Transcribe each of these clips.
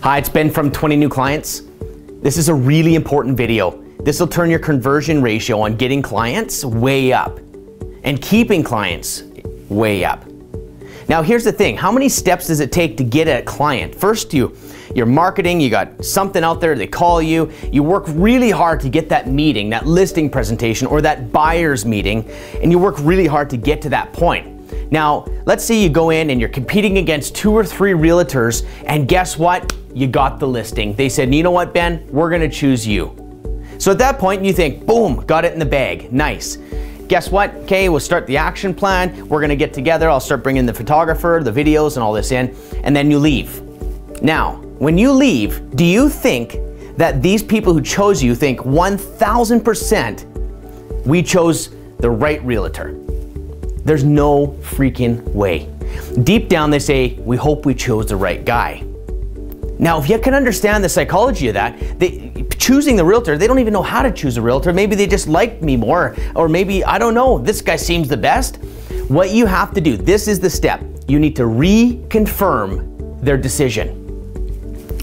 Hi, it's Ben from 20 New Clients. This is a really important video. This will turn your conversion ratio on getting clients way up and keeping clients way up. Now here's the thing, how many steps does it take to get a client? First, you're marketing, you got something out there, they call you, you work really hard to get that meeting, that listing presentation or that buyer's meeting, and you work really hard to get to that point. Now, let's say you go in and you're competing against 2 or 3 realtors, and guess what? You got the listing. They said, you know what, Ben, we're gonna choose you. So at that point you think, boom, got it in the bag, nice. Guess what? Okay, we'll start the action plan. We're gonna get together. I'll start bringing the photographer, the videos and all this in, and then you leave. Now, when you leave, do you think that these people who chose you think 1000% we chose the right realtor? There's no freaking way. Deep down they say, we hope we chose the right guy. Now, if you can understand the psychology of that, choosing the realtor, they don't even know how to choose a realtor. Maybe they just like me more, or maybe, I don't know, this guy seems the best. What you have to do, this is the step. You need to reconfirm their decision.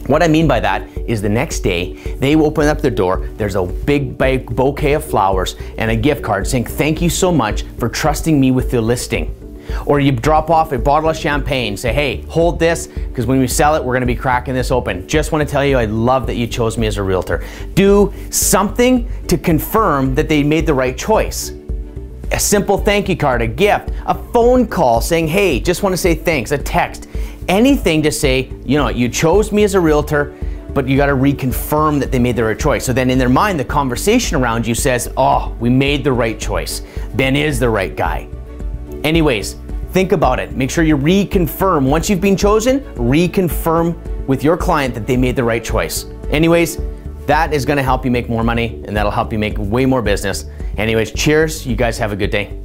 What I mean by that is the next day, they open up their door, there's a big bouquet of flowers and a gift card saying, thank you so much for trusting me with the listing. Or you drop off a bottle of champagne, say, hey, hold this, because when we sell it, we're gonna be cracking this open. Just wanna tell you, I love that you chose me as a realtor. Do something to confirm that they made the right choice. A simple thank you card, a gift, a phone call saying, hey, just wanna say thanks, a text. Anything to say, you know, you chose me as a realtor, but you gotta reconfirm that they made the right choice. So then in their mind, the conversation around you says, oh, we made the right choice. Ben is the right guy. Anyways, think about it. Make sure you reconfirm. Once you've been chosen, reconfirm with your client that they made the right choice. Anyways, that is gonna help you make more money and that'll help you make way more business. Anyways, cheers. You guys have a good day.